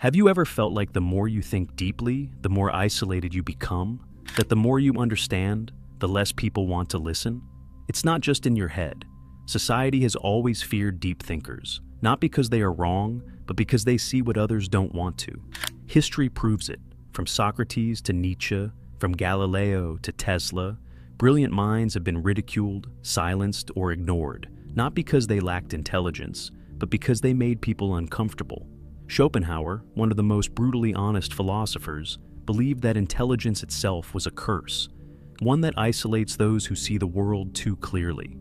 Have you ever felt like the more you think deeply, the more isolated you become? That the more you understand, the less people want to listen? It's not just in your head. Society has always feared deep thinkers, not because they are wrong, but because they see what others don't want to. History proves it. From Socrates to Nietzsche, from Galileo to Tesla, brilliant minds have been ridiculed, silenced, or ignored, not because they lacked intelligence, but because they made people uncomfortable. Schopenhauer, one of the most brutally honest philosophers, believed that intelligence itself was a curse, one that isolates those who see the world too clearly.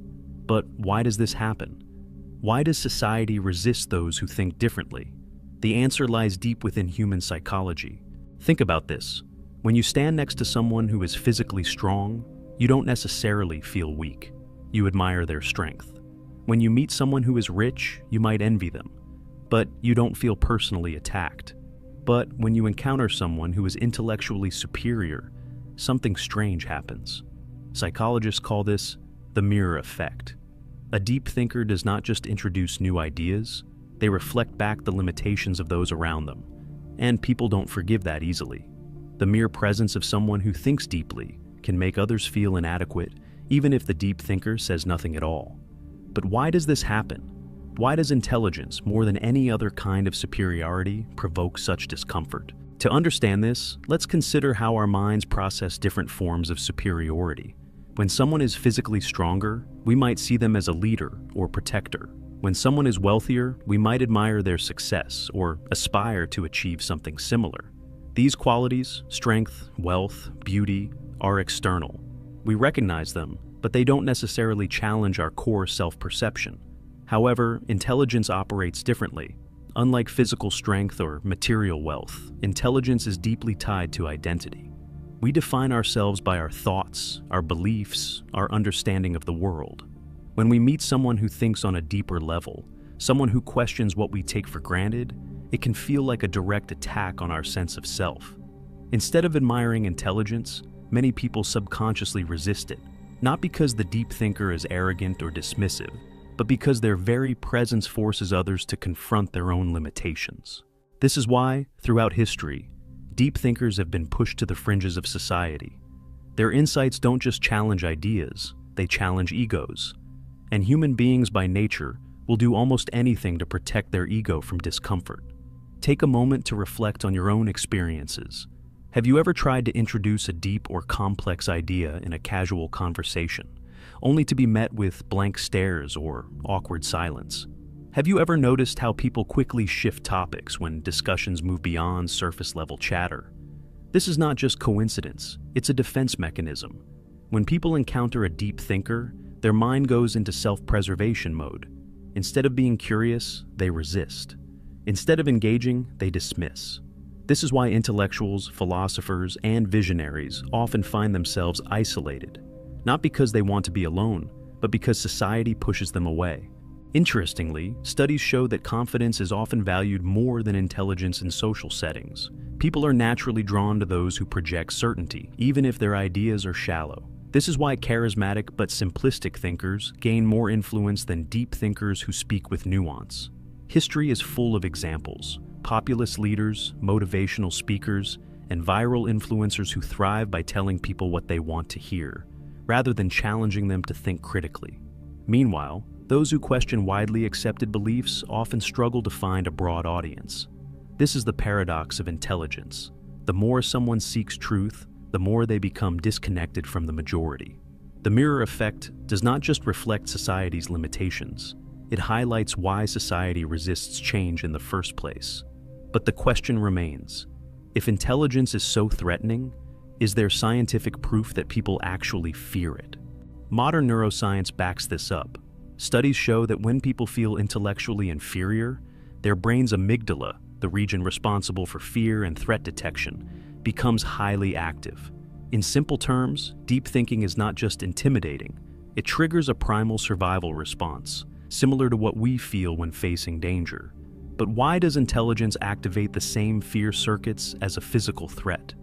But why does this happen? Why does society resist those who think differently? The answer lies deep within human psychology. Think about this. When you stand next to someone who is physically strong, you don't necessarily feel weak. You admire their strength. When you meet someone who is rich, you might envy them, but you don't feel personally attacked. But when you encounter someone who is intellectually superior, something strange happens. Psychologists call this the mirror effect. A deep thinker does not just introduce new ideas, they reflect back the limitations of those around them. And people don't forgive that easily. The mere presence of someone who thinks deeply can make others feel inadequate, even if the deep thinker says nothing at all. But why does this happen? Why does intelligence, more than any other kind of superiority, provoke such discomfort? To understand this, let's consider how our minds process different forms of superiority. When someone is physically stronger, we might see them as a leader or protector. When someone is wealthier, we might admire their success or aspire to achieve something similar. These qualities, strength, wealth, beauty, are external. We recognize them, but they don't necessarily challenge our core self-perception. However, intelligence operates differently. Unlike physical strength or material wealth, intelligence is deeply tied to identity. We define ourselves by our thoughts, our beliefs, our understanding of the world. When we meet someone who thinks on a deeper level, someone who questions what we take for granted, it can feel like a direct attack on our sense of self. Instead of admiring intelligence, many people subconsciously resist it, not because the deep thinker is arrogant or dismissive, but because their very presence forces others to confront their own limitations. This is why, throughout history, deep thinkers have been pushed to the fringes of society. Their insights don't just challenge ideas, they challenge egos. And human beings by nature will do almost anything to protect their ego from discomfort. Take a moment to reflect on your own experiences. Have you ever tried to introduce a deep or complex idea in a casual conversation, only to be met with blank stares or awkward silence? Have you ever noticed how people quickly shift topics when discussions move beyond surface-level chatter? This is not just coincidence, it's a defense mechanism. When people encounter a deep thinker, their mind goes into self-preservation mode. Instead of being curious, they resist. Instead of engaging, they dismiss. This is why intellectuals, philosophers, and visionaries often find themselves isolated, not because they want to be alone, but because society pushes them away. Interestingly, studies show that confidence is often valued more than intelligence in social settings. People are naturally drawn to those who project certainty, even if their ideas are shallow. This is why charismatic but simplistic thinkers gain more influence than deep thinkers who speak with nuance. History is full of examples: populist leaders, motivational speakers, and viral influencers who thrive by telling people what they want to hear, rather than challenging them to think critically. Meanwhile, those who question widely accepted beliefs often struggle to find a broad audience. This is the paradox of intelligence. The more someone seeks truth, the more they become disconnected from the majority. The mirror effect does not just reflect society's limitations, it highlights why society resists change in the first place. But the question remains: if intelligence is so threatening, is there scientific proof that people actually fear it? Modern neuroscience backs this up. Studies show that when people feel intellectually inferior, their brain's amygdala, the region responsible for fear and threat detection, becomes highly active. In simple terms, deep thinking is not just intimidating, it triggers a primal survival response, similar to what we feel when facing danger. But why does intelligence activate the same fear circuits as a physical threat?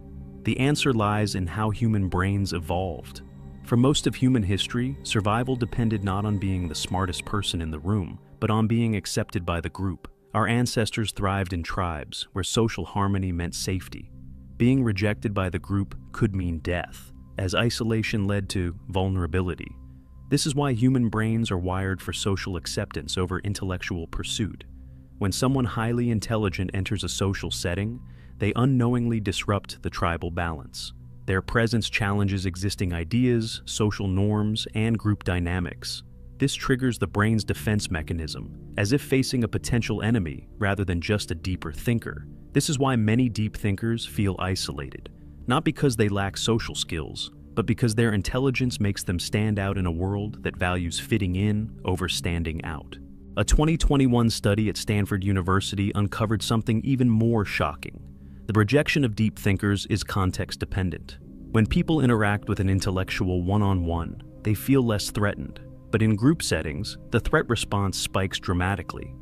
The answer lies in how human brains evolved. For most of human history, survival depended not on being the smartest person in the room, but on being accepted by the group. Our ancestors thrived in tribes where social harmony meant safety. Being rejected by the group could mean death, as isolation led to vulnerability. This is why human brains are wired for social acceptance over intellectual pursuit. When someone highly intelligent enters a social setting, they unknowingly disrupt the tribal balance. Their presence challenges existing ideas, social norms, and group dynamics. This triggers the brain's defense mechanism, as if facing a potential enemy rather than just a deeper thinker. This is why many deep thinkers feel isolated, not because they lack social skills, but because their intelligence makes them stand out in a world that values fitting in over standing out. A 2021 study at Stanford University uncovered something even more shocking. The rejection of deep thinkers is context-dependent. When people interact with an intellectual one-on-one, they feel less threatened. But in group settings, the threat response spikes dramatically.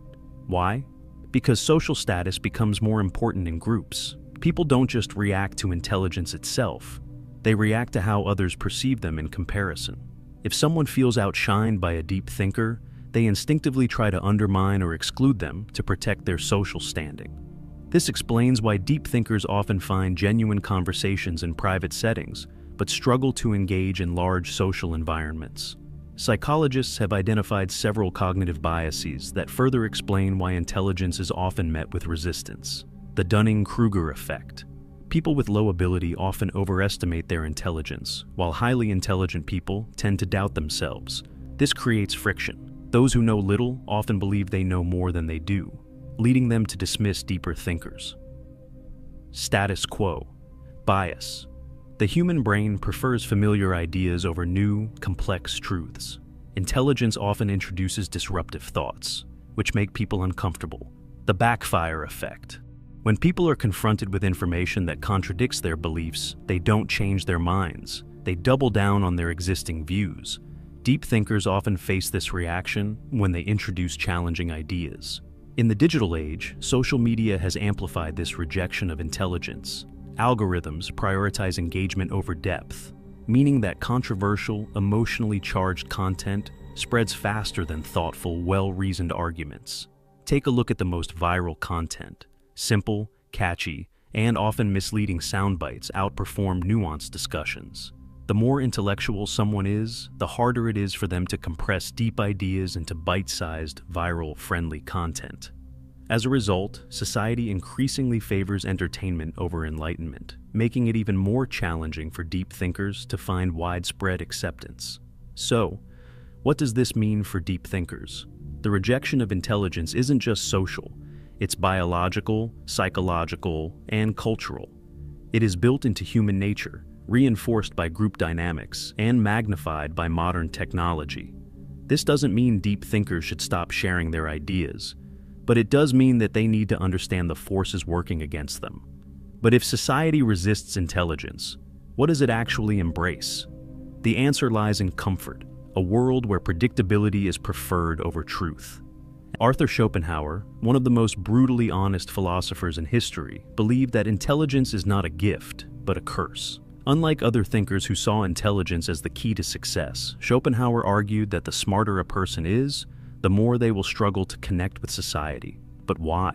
Why? Because social status becomes more important in groups. People don't just react to intelligence itself. They react to how others perceive them in comparison. If someone feels outshined by a deep thinker, they instinctively try to undermine or exclude them to protect their social standing. This explains why deep thinkers often find genuine conversations in private settings, but struggle to engage in large social environments. Psychologists have identified several cognitive biases that further explain why intelligence is often met with resistance. The Dunning-Kruger effect. People with low ability often overestimate their intelligence, while highly intelligent people tend to doubt themselves. This creates friction. Those who know little often believe they know more than they do, leading them to dismiss deeper thinkers. Status quo. Bias. The human brain prefers familiar ideas over new, complex truths. Intelligence often introduces disruptive thoughts, which make people uncomfortable. The backfire effect. When people are confronted with information that contradicts their beliefs, they don't change their minds. They double down on their existing views. Deep thinkers often face this reaction when they introduce challenging ideas. In the digital age, social media has amplified this rejection of intelligence. Algorithms prioritize engagement over depth, meaning that controversial, emotionally charged content spreads faster than thoughtful, well-reasoned arguments. Take a look at the most viral content. Simple, catchy, and often misleading sound bites outperform nuanced discussions. The more intellectual someone is, the harder it is for them to compress deep ideas into bite-sized, viral-friendly content. As a result, society increasingly favors entertainment over enlightenment, making it even more challenging for deep thinkers to find widespread acceptance. So, what does this mean for deep thinkers? The rejection of intelligence isn't just social. It's biological, psychological, and cultural. It is built into human nature, reinforced by group dynamics, and magnified by modern technology. This doesn't mean deep thinkers should stop sharing their ideas, but it does mean that they need to understand the forces working against them. But if society resists intelligence, what does it actually embrace? The answer lies in comfort, a world where predictability is preferred over truth. Arthur Schopenhauer, one of the most brutally honest philosophers in history, believed that intelligence is not a gift, but a curse. Unlike other thinkers who saw intelligence as the key to success, Schopenhauer argued that the smarter a person is, the more they will struggle to connect with society. But why?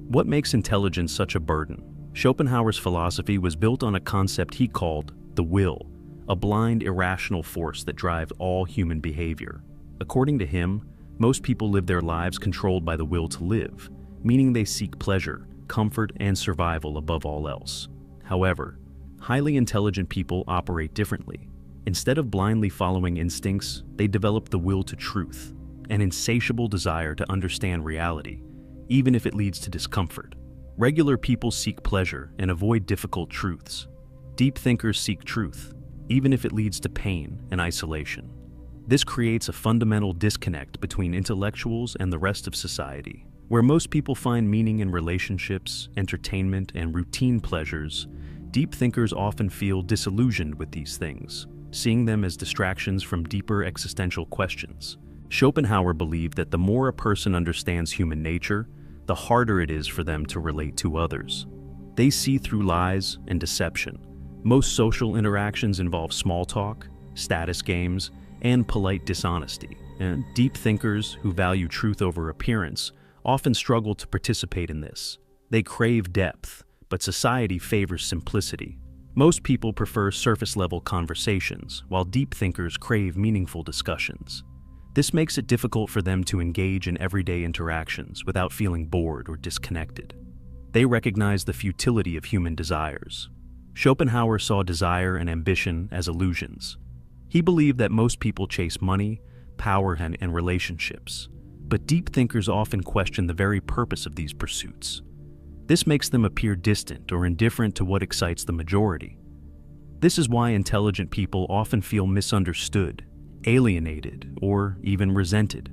What makes intelligence such a burden? Schopenhauer's philosophy was built on a concept he called the will, a blind, irrational force that drives all human behavior. According to him, most people live their lives controlled by the will to live, meaning they seek pleasure, comfort, and survival above all else. However, highly intelligent people operate differently. Instead of blindly following instincts, they develop the will to truth, an insatiable desire to understand reality, even if it leads to discomfort. Regular people seek pleasure and avoid difficult truths. Deep thinkers seek truth, even if it leads to pain and isolation. This creates a fundamental disconnect between intellectuals and the rest of society. Where most people find meaning in relationships, entertainment, and routine pleasures, deep thinkers often feel disillusioned with these things, seeing them as distractions from deeper existential questions. Schopenhauer believed that the more a person understands human nature, the harder it is for them to relate to others. They see through lies and deception. Most social interactions involve small talk, status games, and polite dishonesty. And deep thinkers who value truth over appearance often struggle to participate in this. They crave depth, but society favors simplicity. Most people prefer surface-level conversations, while deep thinkers crave meaningful discussions. This makes it difficult for them to engage in everyday interactions without feeling bored or disconnected. They recognize the futility of human desires. Schopenhauer saw desire and ambition as illusions. He believed that most people chase money, power, and relationships. But deep thinkers often question the very purpose of these pursuits. This makes them appear distant or indifferent to what excites the majority. This is why intelligent people often feel misunderstood, alienated, or even resented.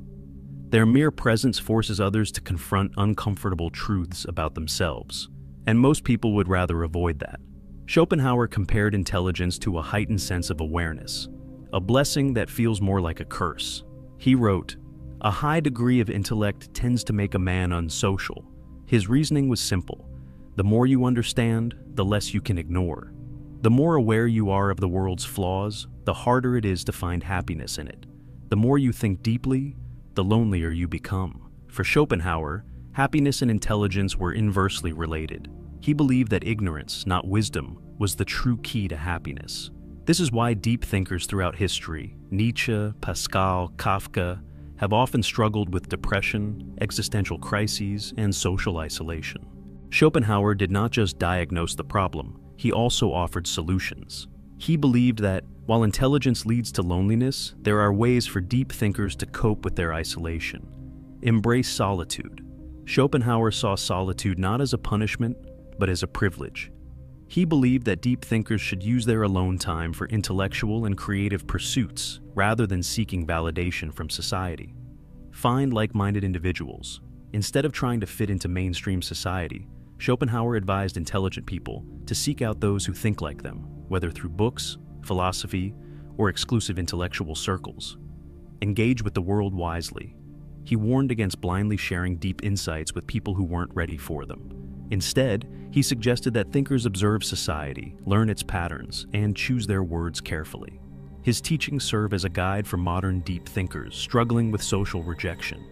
Their mere presence forces others to confront uncomfortable truths about themselves, and most people would rather avoid that. Schopenhauer compared intelligence to a heightened sense of awareness, a blessing that feels more like a curse. He wrote, "A high degree of intellect tends to make a man unsocial." His reasoning was simple. The more you understand, the less you can ignore. The more aware you are of the world's flaws, the harder it is to find happiness in it. The more you think deeply, the lonelier you become. For Schopenhauer, happiness and intelligence were inversely related. He believed that ignorance, not wisdom, was the true key to happiness. This is why deep thinkers throughout history, Nietzsche, Pascal, Kafka, have often struggled with depression, existential crises, and social isolation. Schopenhauer did not just diagnose the problem, he also offered solutions. He believed that, while intelligence leads to loneliness, there are ways for deep thinkers to cope with their isolation. Embrace solitude. Schopenhauer saw solitude not as a punishment, but as a privilege. He believed that deep thinkers should use their alone time for intellectual and creative pursuits rather than seeking validation from society. Find like-minded individuals. Instead of trying to fit into mainstream society, Schopenhauer advised intelligent people to seek out those who think like them, whether through books, philosophy, or exclusive intellectual circles. Engage with the world wisely. He warned against blindly sharing deep insights with people who weren't ready for them. Instead, he suggested that thinkers observe society, learn its patterns, and choose their words carefully. His teachings serve as a guide for modern deep thinkers struggling with social rejection.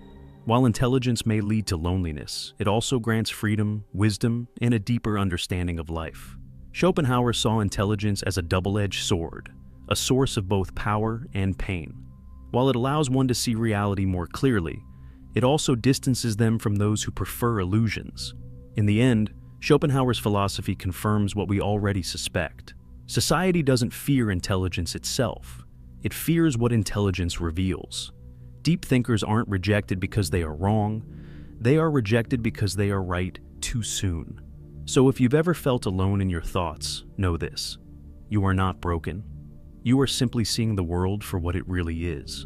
While intelligence may lead to loneliness, it also grants freedom, wisdom, and a deeper understanding of life. Schopenhauer saw intelligence as a double-edged sword, a source of both power and pain. While it allows one to see reality more clearly, it also distances them from those who prefer illusions. In the end, Schopenhauer's philosophy confirms what we already suspect. Society doesn't fear intelligence itself. It fears what intelligence reveals. Deep thinkers aren't rejected because they are wrong. They are rejected because they are right too soon. So if you've ever felt alone in your thoughts, know this: you are not broken. You are simply seeing the world for what it really is.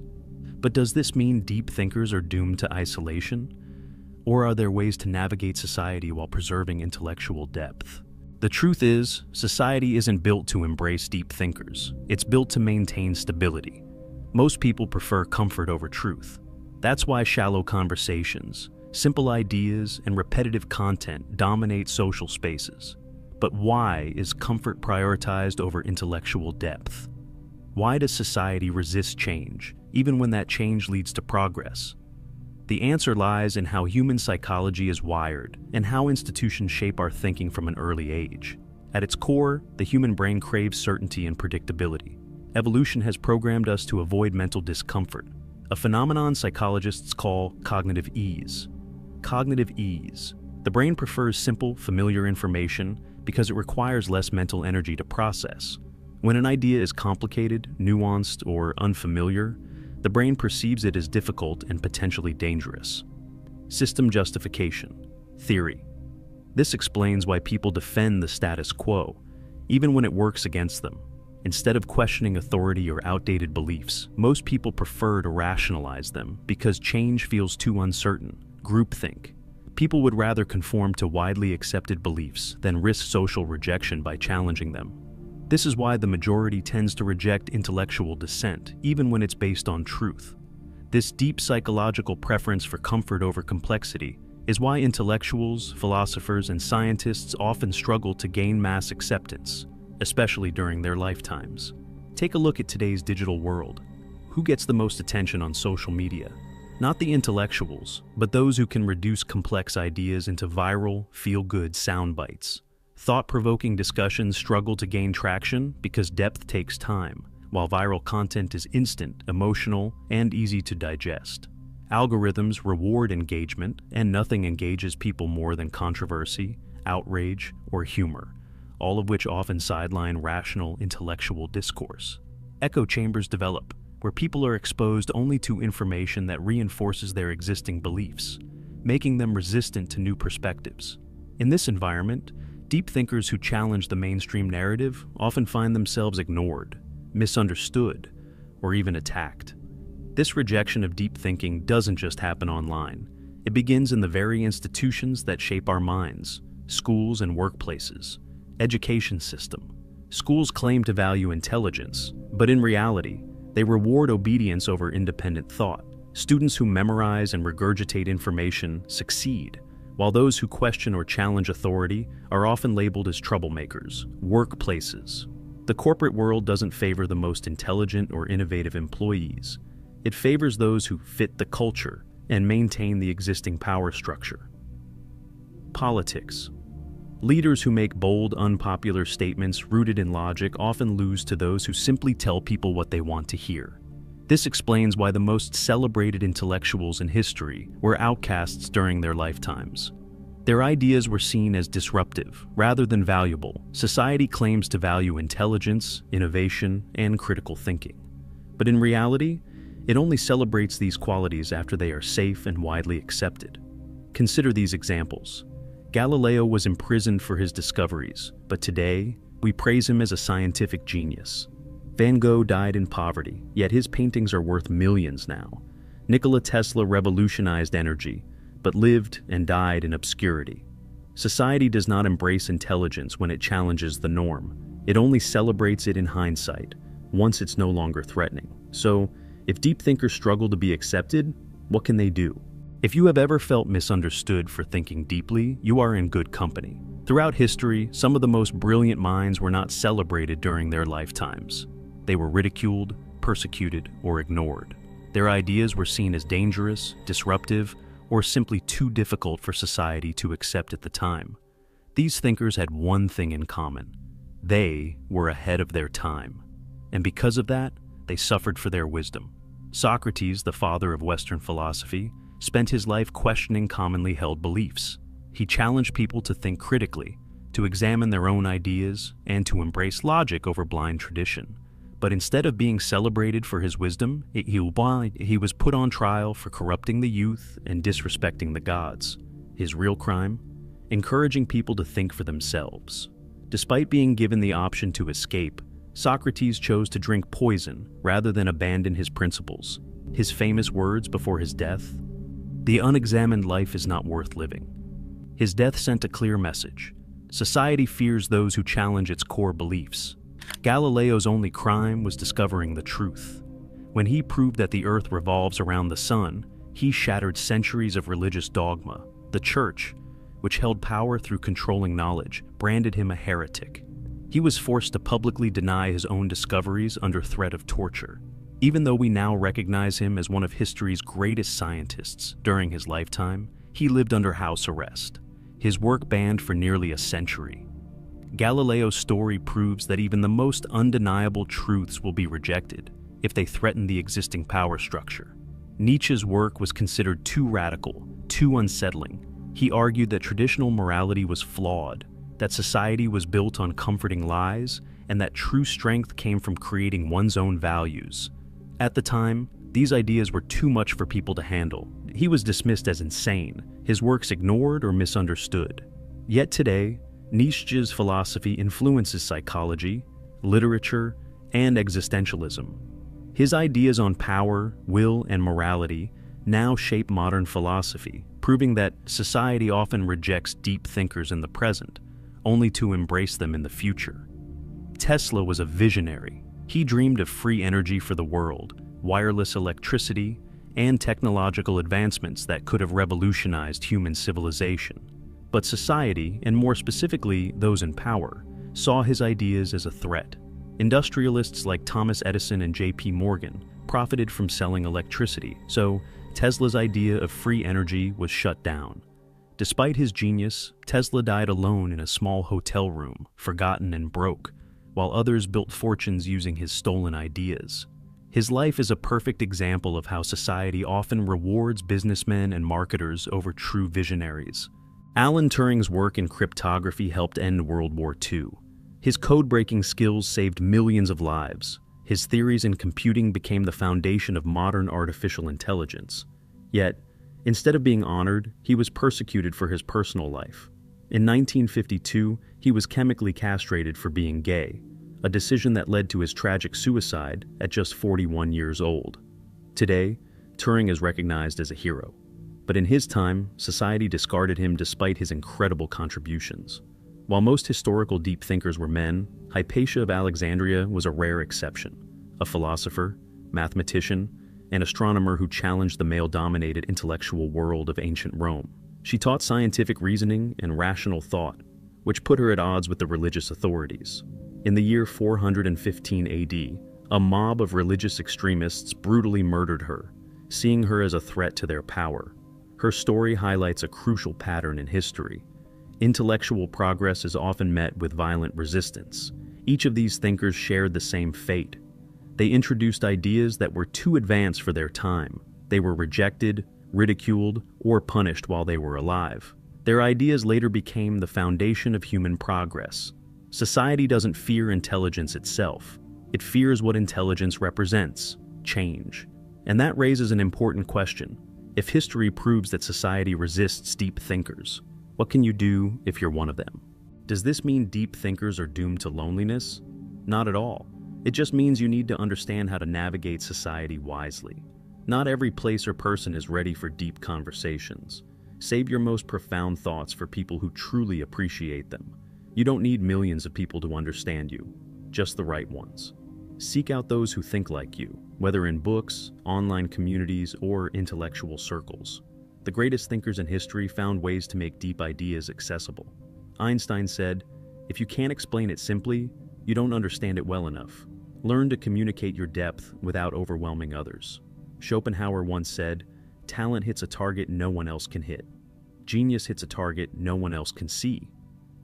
But does this mean deep thinkers are doomed to isolation? Or are there ways to navigate society while preserving intellectual depth? The truth is, society isn't built to embrace deep thinkers. It's built to maintain stability. Most people prefer comfort over truth. That's why shallow conversations, simple ideas, and repetitive content dominate social spaces. But why is comfort prioritized over intellectual depth? Why does society resist change, even when that change leads to progress? The answer lies in how human psychology is wired and how institutions shape our thinking from an early age. At its core, the human brain craves certainty and predictability. Evolution has programmed us to avoid mental discomfort, a phenomenon psychologists call cognitive ease. Cognitive ease. The brain prefers simple, familiar information because it requires less mental energy to process. When an idea is complicated, nuanced, or unfamiliar, the brain perceives it as difficult and potentially dangerous. System justification. Theory. This explains why people defend the status quo, even when it works against them. Instead of questioning authority or outdated beliefs, most people prefer to rationalize them because change feels too uncertain. Groupthink. People would rather conform to widely accepted beliefs than risk social rejection by challenging them. This is why the majority tends to reject intellectual dissent, even when it's based on truth. This deep psychological preference for comfort over complexity is why intellectuals, philosophers, and scientists often struggle to gain mass acceptance, especially during their lifetimes. Take a look at today's digital world. Who gets the most attention on social media? Not the intellectuals, but those who can reduce complex ideas into viral, feel-good sound bites. Thought-provoking discussions struggle to gain traction because depth takes time, while viral content is instant, emotional, and easy to digest. Algorithms reward engagement, and nothing engages people more than controversy, outrage, or humor, all of which often sideline rational intellectual discourse. Echo chambers develop, where people are exposed only to information that reinforces their existing beliefs, making them resistant to new perspectives. In this environment, deep thinkers who challenge the mainstream narrative often find themselves ignored, misunderstood, or even attacked. This rejection of deep thinking doesn't just happen online. It begins in the very institutions that shape our minds: schools and workplaces, education system. Schools claim to value intelligence, but in reality, they reward obedience over independent thought. Students who memorize and regurgitate information succeed, while those who question or challenge authority are often labeled as troublemakers. Workplaces. The corporate world doesn't favor the most intelligent or innovative employees. It favors those who fit the culture and maintain the existing power structure. Politics. Leaders who make bold, unpopular statements rooted in logic often lose to those who simply tell people what they want to hear. This explains why the most celebrated intellectuals in history were outcasts during their lifetimes. Their ideas were seen as disruptive rather than valuable. Society claims to value intelligence, innovation, and critical thinking. But in reality, it only celebrates these qualities after they are safe and widely accepted. Consider these examples. Galileo was imprisoned for his discoveries, but today, we praise him as a scientific genius. Van Gogh died in poverty, yet his paintings are worth millions now. Nikola Tesla revolutionized energy, but lived and died in obscurity. Society does not embrace intelligence when it challenges the norm. It only celebrates it in hindsight, once it's no longer threatening. So, if deep thinkers struggle to be accepted, what can they do? If you have ever felt misunderstood for thinking deeply, you are in good company. Throughout history, some of the most brilliant minds were not celebrated during their lifetimes. They were ridiculed, persecuted, or ignored. Their ideas were seen as dangerous, disruptive, or simply too difficult for society to accept at the time. These thinkers had one thing in common: they were ahead of their time. And because of that, they suffered for their wisdom. Socrates, the father of Western philosophy, spent his life questioning commonly held beliefs. He challenged people to think critically, to examine their own ideas, and to embrace logic over blind tradition. But instead of being celebrated for his wisdom, he was put on trial for corrupting the youth and disrespecting the gods. His real crime? Encouraging people to think for themselves. Despite being given the option to escape, Socrates chose to drink poison rather than abandon his principles. His famous words before his death: "The unexamined life is not worth living." His death sent a clear message. Society fears those who challenge its core beliefs. Galileo's only crime was discovering the truth. When he proved that the earth revolves around the sun, he shattered centuries of religious dogma. The church, which held power through controlling knowledge, branded him a heretic. He was forced to publicly deny his own discoveries under threat of torture. Even though we now recognize him as one of history's greatest scientists, during his lifetime, he lived under house arrest. His work banned for nearly a century. Galileo's story proves that even the most undeniable truths will be rejected if they threaten the existing power structure. Nietzsche's work was considered too radical, too unsettling. He argued that traditional morality was flawed, that society was built on comforting lies, and that true strength came from creating one's own values. At the time, these ideas were too much for people to handle. He was dismissed as insane, his works ignored or misunderstood. Yet today, Nietzsche's philosophy influences psychology, literature, and existentialism. His ideas on power, will, and morality now shape modern philosophy, proving that society often rejects deep thinkers in the present, only to embrace them in the future. Tesla was a visionary. He dreamed of free energy for the world, wireless electricity, and technological advancements that could have revolutionized human civilization. But society, and more specifically those in power, saw his ideas as a threat. Industrialists like Thomas Edison and J.P. Morgan profited from selling electricity, so Tesla's idea of free energy was shut down. Despite his genius, Tesla died alone in a small hotel room, forgotten and broke, while others built fortunes using his stolen ideas. His life is a perfect example of how society often rewards businessmen and marketers over true visionaries. Alan Turing's work in cryptography helped end World War II. His code-breaking skills saved millions of lives. His theories in computing became the foundation of modern artificial intelligence. Yet, instead of being honored, he was persecuted for his personal life. In 1952, he was chemically castrated for being gay, a decision that led to his tragic suicide at just 41 years old. Today, Turing is recognized as a hero. But in his time, society discarded him despite his incredible contributions. While most historical deep thinkers were men, Hypatia of Alexandria was a rare exception, a philosopher, mathematician, and astronomer who challenged the male-dominated intellectual world of ancient Rome. She taught scientific reasoning and rational thought, which put her at odds with the religious authorities. In the year 415 AD, a mob of religious extremists brutally murdered her, seeing her as a threat to their power. Her story highlights a crucial pattern in history. Intellectual progress is often met with violent resistance. Each of these thinkers shared the same fate. They introduced ideas that were too advanced for their time. They were rejected, ridiculed, or punished while they were alive. Their ideas later became the foundation of human progress. Society doesn't fear intelligence itself. It fears what intelligence represents: change. And that raises an important question. If history proves that society resists deep thinkers, what can you do if you're one of them? Does this mean deep thinkers are doomed to loneliness? Not at all. It just means you need to understand how to navigate society wisely. Not every place or person is ready for deep conversations. Save your most profound thoughts for people who truly appreciate them. You don't need millions of people to understand you, just the right ones. Seek out those who think like you, whether in books, online communities, or intellectual circles. The greatest thinkers in history found ways to make deep ideas accessible. Einstein said, "If you can't explain it simply, you don't understand it well enough. Learn to communicate your depth without overwhelming others." Schopenhauer once said, "Talent hits a target no one else can hit. Genius hits a target no one else can see."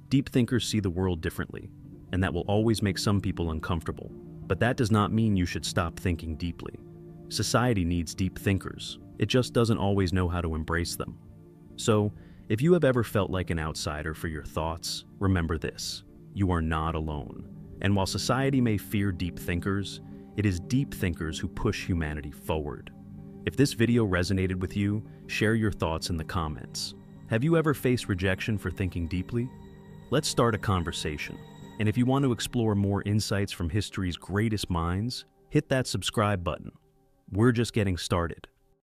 Deep thinkers see the world differently, and that will always make some people uncomfortable. But that does not mean you should stop thinking deeply. Society needs deep thinkers. It just doesn't always know how to embrace them. So, if you have ever felt like an outsider for your thoughts, remember this: you are not alone. And while society may fear deep thinkers, it is deep thinkers who push humanity forward. If this video resonated with you, share your thoughts in the comments. Have you ever faced rejection for thinking deeply? Let's start a conversation. And if you want to explore more insights from history's greatest minds, hit that subscribe button. We're just getting started.